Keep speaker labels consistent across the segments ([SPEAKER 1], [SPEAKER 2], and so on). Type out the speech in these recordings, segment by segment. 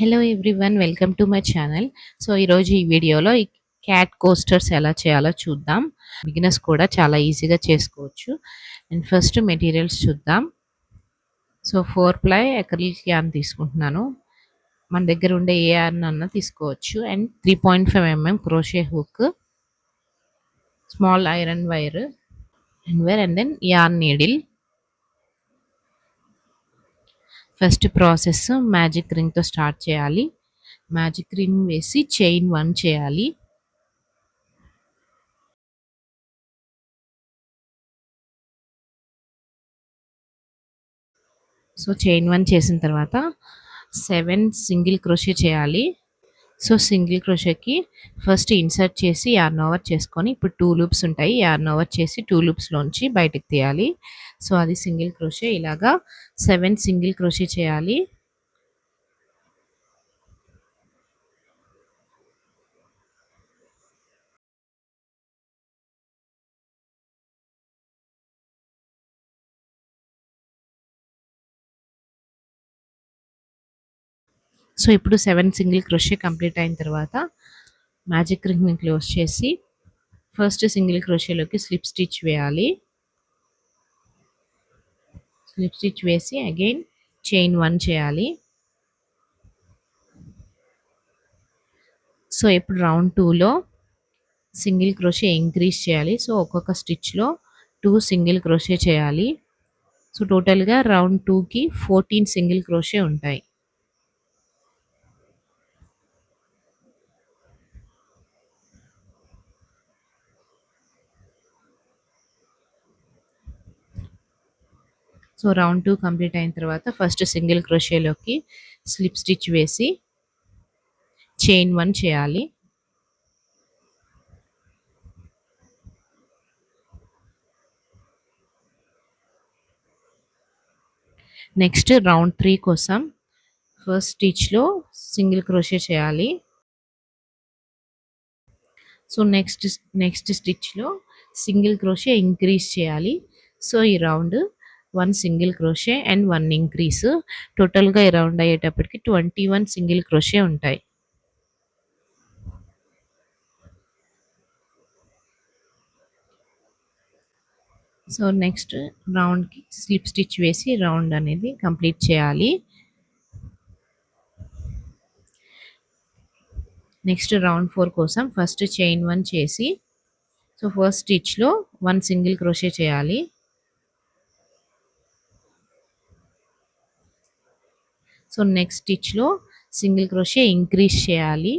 [SPEAKER 1] Hello everyone, welcome to my channel. So ఈరోజు ఈ వీడియోలో ఈ క్యాట్ కోస్టర్స్ ఎలా చేయాలో చూద్దాం. బిగినర్స్ కూడా చాలా ఈజీగా చేసుకోవచ్చు. అండ్ ఫస్ట్ మెటీరియల్స్ చూద్దాం. సో 4 ప్లై అక్రిలిక్ యార్న్ తీసుకుంటున్నాను. మన దగ్గర ఉండే ఏ యార్న్ అన్నా తీసుకోవచ్చు. And 3.5 mm crochet hook, small iron wire and then yarn needle. First process magic రింగ్తో స్టార్ట్ చేయాలి. మ్యాజిక్ రింగ్ వేసి చైన్ 1 చేయాలి. సో చైన్ 1 చేసిన తర్వాత 7 సింగిల్ క్రోషే చేయాలి. సో సింగిల్ క్రోషేకి ఫస్ట్ ఇన్సర్ట్ చేసి యార్న్ ఓవర్ చేసుకొని, ఇప్పుడు 2 లూప్స్ ఉంటాయి. యార్న్ ఓవర్ చేసి 2 లూప్స్లోంచి బయటికి తీయాలి. సో అది సింగిల్ క్రోషే. ఇలాగా 7 సింగిల్ క్రోషే చేయాలి. సో ఇప్పుడు 7 సింగిల్ క్రోషే కంప్లీట్ అయిన తర్వాత మ్యాజిక్ రింగ్ని క్లోజ్ చేసి ఫస్ట్ సింగిల్ క్రోషేలోకి స్లిప్ స్టిచ్ వేయాలి. స్లిప్ స్టిచ్ వేసి అగైన్ చైన్ 1 చేయాలి. సో ఇప్పుడు రౌండ్ 2లో సింగిల్ క్రోషే ఇంక్రీజ్ చేయాలి. సో ఒక్కొక్క స్టిచ్లో 2 సింగిల్ క్రోషే చేయాలి. సో టోటల్గా రౌండ్ 2కి 14 సింగిల్ క్రోషే ఉంటాయి. సో రౌండ్ 2 కంప్లీట్ అయిన తర్వాత ఫస్ట్ సింగిల్ క్రోషేలోకి స్లిప్ స్టిచ్ వేసి చైన్ 1 చేయాలి. నెక్స్ట్ రౌండ్ 3 కోసం ఫస్ట్ స్టిచ్లో సింగిల్ క్రోషే చేయాలి. సో నెక్స్ట్ స్టిచ్లో సింగిల్ క్రోషే ఇంక్రీజ్ చేయాలి. సో ఈ round 1 single crochet and 1 increase, టోటల్గా ఈ రౌండ్ అయ్యేటప్పటికి 21 సింగిల్ క్రోషే ఉంటాయి. సో నెక్స్ట్ రౌండ్కి స్లిప్ స్టిచ్ వేసి రౌండ్ అనేది కంప్లీట్ చేయాలి. నెక్స్ట్ రౌండ్ 4 కోసం ఫస్ట్ చైన్ 1 చేసి, సో ఫస్ట్ స్టిచ్లో 1 సింగిల్ క్రోషే చేయాలి. సో నెక్స్ట్ స్టిచ్లో సింగిల్ క్రోషే ఇంక్రీజ్ చేయాలి.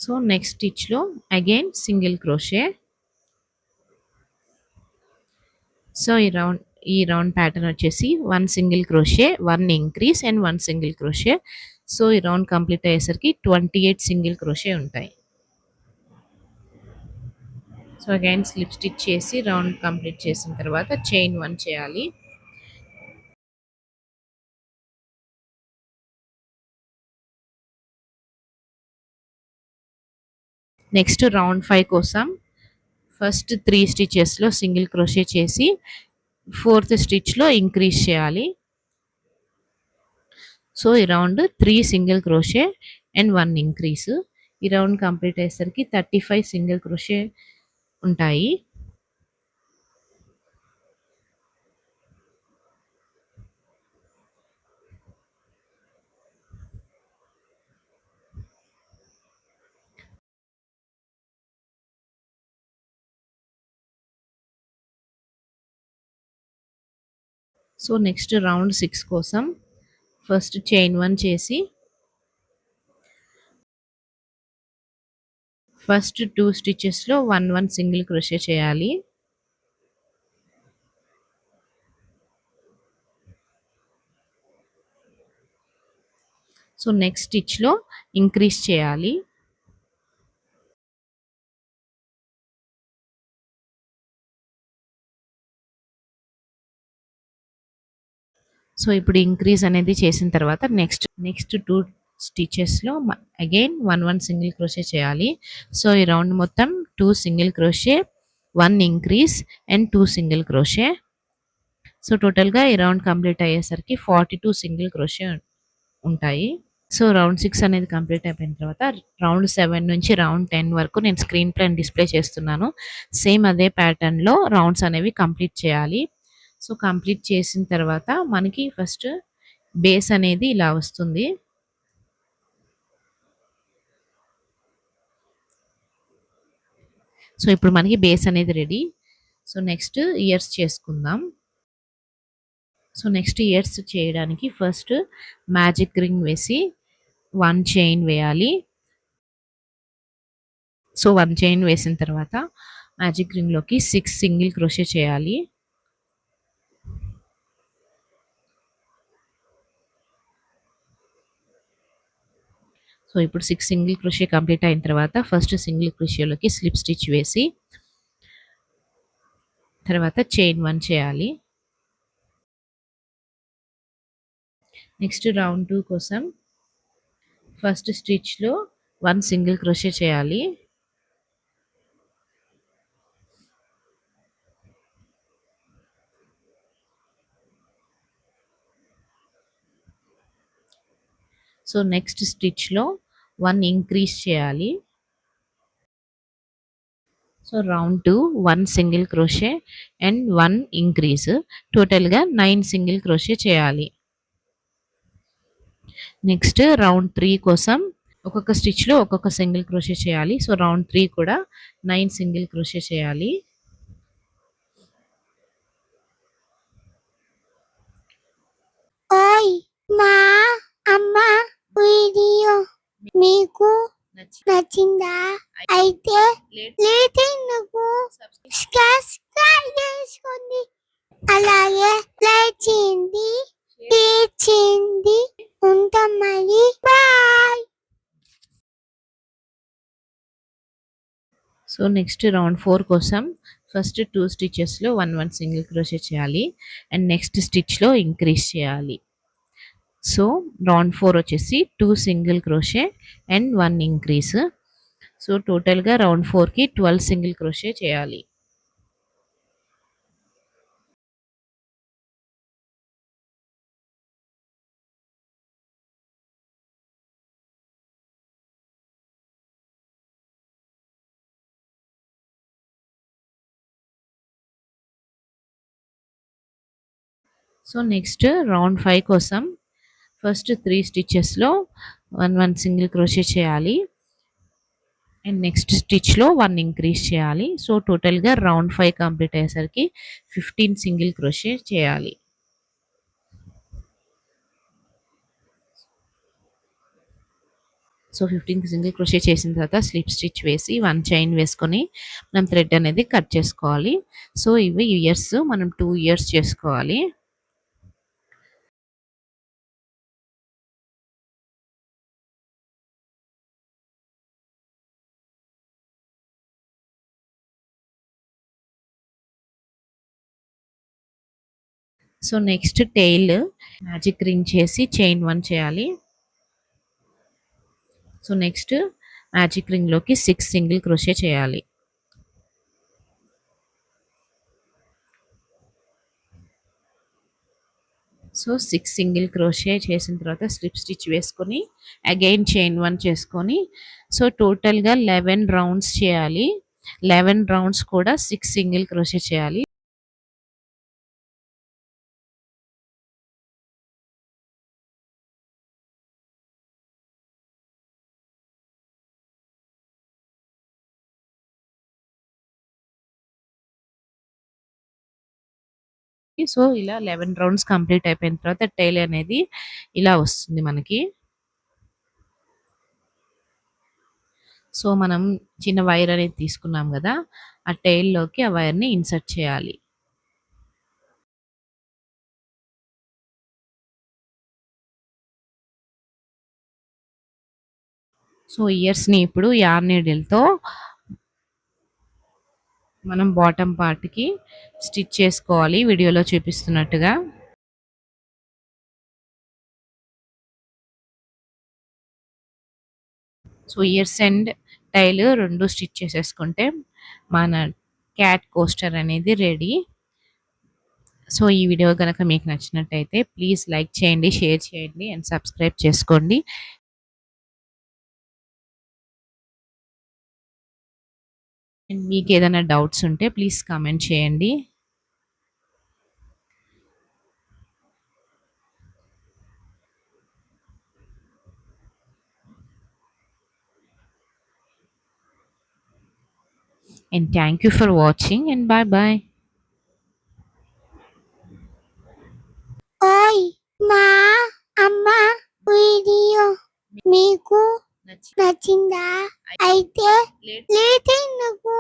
[SPEAKER 1] సో నెక్స్ట్ స్టిచ్లో అగైన్ సింగిల్ క్రోషే. సో ఈ రౌండ్ ప్యాటర్న్ వచ్చేసి 1 single crochet, 1 increase and 1 single crochet. So ఈ రౌండ్ కంప్లీట్ అయ్యేసరికి 28 సింగిల్ క్రోషే ఉంటాయి. సో అగైన్ స్లిప్ స్టిచ్ చేసి రౌండ్ కంప్లీట్ చేసిన తర్వాత చైన్ 1 చేయాలి. నెక్స్ట్ రౌండ్ 5 కోసం ఫస్ట్ 3 స్టిచెస్లో సింగిల్ క్రోషే చేసి 4th స్టిచ్లో ఇంక్రీజ్ చేయాలి. సో ఈ round 3 single crochet and 1 increase. ఈ రౌండ్ కంప్లీట్ అయ్యేసరికి 35 సింగిల్ క్రోషే ఉంటాయి. సో నెక్స్ట్ రౌండ్ 6 కోసం ఫస్ట్ చైన్ 1 చేసి ఫస్ట్ 2 స్టిచెస్లో 1 సింగిల్ క్రోషే చేయాలి. సో నెక్స్ట్ స్టిచ్లో ఇంక్రీజ్ చేయాలి. సో ఇప్పుడు ఇంక్రీజ్ అనేది చేసిన తర్వాత నెక్స్ట్ 2 స్టిచెస్లో అగైన్ 1 సింగిల్ క్రోషే చేయాలి. సో ఈ రౌండ్ మొత్తం 2 single crochet, 1 increase and 2 single crochet. So టోటల్‌గా ఈ రౌండ్ కంప్లీట్ అయ్యేసరికి 42 సింగిల్ క్రోషే ఉంటాయి. సో రౌండ్ 6 అనేది కంప్లీట్ అయిపోయిన తర్వాత రౌండ్ 7 నుంచి రౌండ్ 10 వరకు నేను స్క్రీన్ పైన డిస్‌ప్లే చేస్తున్నాను. సేమ్ అదే ప్యాటర్న్‌లో రౌండ్స్ అనేవి కంప్లీట్ చేయాలి. సో కంప్లీట్ చేసిన తర్వాత మనకి ఫస్ట్ బేస్ అనేది ఇలా వస్తుంది. సో ఇప్పుడు మనకి బేస్ అనేది రెడీ. సో నెక్స్ట్ ఇయర్స్ చేసుకుందాం. సో నెక్స్ట్ ఇయర్స్ చేయడానికి ఫస్ట్ మ్యాజిక్ రింగ్ వేసి 1 చైన్ వేయాలి. సో 1 చైన్ వేసిన తర్వాత మ్యాజిక్ రింగ్‌లోకి 6 సింగిల్ క్రోషే చేయాలి. సో ఇప్పుడు 6 సింగిల్ క్రోషే కంప్లీట్ అయిన తర్వాత ఫస్ట్ సింగిల్ క్రోషేలోకి స్లిప్ స్టిచ్ వేసి తర్వాత చైన్ 1 చేయాలి. నెక్స్ట్ రౌండ్ 2 కోసం ఫస్ట్ స్టిచ్‌లో 1 సింగిల్ క్రోషే చేయాలి. సో నెక్స్ట్ స్టిచ్‌లో 1 ఇంక్రీజ్ చేయాలి. So round 2 1 single crochet and 1 increase టోటల్‌గా 9 సింగిల్ క్రోషే చేయాలి. నెక్స్ట్ రౌండ్ 3 కోసం ఒక్కొక్క స్టిచ్‌లో ఒక్కొక్క సింగిల్ క్రోషే చేయాలి. సో రౌండ్ 3 కూడా 9 సింగిల్ క్రోషే చేయాలి.
[SPEAKER 2] ఓయ్ మా అమ్మ వీడియో మీకు నచ్చిందా? అయితే లేట్ ఎందుకు? సబ్స్క్రైబ్ చేసుకోండి. అలాగే లైక్ చేయండి, షేర్ చేయండి. ఉంటాం మరి. బాయ్.
[SPEAKER 1] సో నెక్స్ట్ రౌండ్ 4 కోసం ఫస్ట్ 2 స్టిచెస్‌లో 1 1 సింగిల్ క్రోషే చేయాలి అండ్ నెక్స్ట్ స్టిచ్‌లో ఇంక్రీజ్ చేయాలి. సో రౌండ్ 4 వచ్చేసి 2 single crochet and 1 increase. So టోటల్‌గా రౌండ్ 4కి 12 సింగిల్ క్రోషే చేయాలి. సో నెక్స్ట్ రౌండ్ 5 కోసం ఫస్ట్ 3 స్టిచెస్‌లో 1 1 సింగిల్ క్రోషే చేయాలి అండ్ నెక్స్ట్ స్టిచ్‌లో 1 ఇంక్రీజ్ చేయాలి. సో టోటల్‌గా రౌండ్ 5 కంప్లీట్ అయ్యేసరికి 15 సింగిల్ క్రోషే చేయాలి. సో 15 సింగిల్ క్రోషే చేసిన తర్వాత స్లిప్ స్టిచ్ వేసి 1 చైన్ వేసుకొని మనం థ్రెడ్ అనేది కట్ చేసుకోవాలి. సో ఇవి ఇయర్స్ మనం 2 ఇయర్స్ చేసుకోవాలి. So next tail magic ring చేసి చైన్ 1 చేయాలి. సో నెక్స్ట్ మ్యాజిక్ రింగ్‌లోకి 6 సింగిల్ క్రోషే చేయాలి. సో 6 సింగిల్ క్రోషే చేసిన తర్వాత స్లిప్ స్టిచ్ వేసుకొని అగైన్ చైన్ 1 చేసుకొని సో టోటల్‌గా 11 రౌండ్స్ చేయాలి. 11 రౌండ్స్ కూడా 6 సింగిల్ క్రోషే చేయాలి. సో ఇలా 11 రౌండ్స్ కంప్లీట్ అయిపోయిన తర్వాత టెయిల్ అనేది ఇలా వస్తుంది మనకి. సో మనం చిన్న వైర్ అనేది తీసుకున్నాం గదా! ఆ టెయిల్‌లోకి ఆ వైర్‌ని ఇన్సర్ట్ చేయాలి. సో ఇయర్స్‌ని ఇప్పుడు యార్న్ నీడిల్‌తో మనం బాటమ్ పార్ట్‌కి స్టిచ్ చేసుకోవాలి వీడియోలో చూపిస్తున్నట్టుగా. So ears and tail 2 stitch చేసేసుకుంటే మన క్యాట్ కోస్టర్ అనేది రెడీ. సో ఈ వీడియో కనుక మీకు నచ్చినట్టయితే ప్లీజ్ లైక్ చేయండి, షేర్ చేయండి అండ్ సబ్స్క్రైబ్ చేసుకోండి. అండ్ మీకు ఏదైనా డౌట్స్ ఉంటే ప్లీజ్ కామెంట్ చేయండి. And thank you for watching and bye bye.
[SPEAKER 2] ఓయ్ మా అమ్మ వీడియో మీకు నచ్చిందా? అయితే లేట్ ఎందుకు?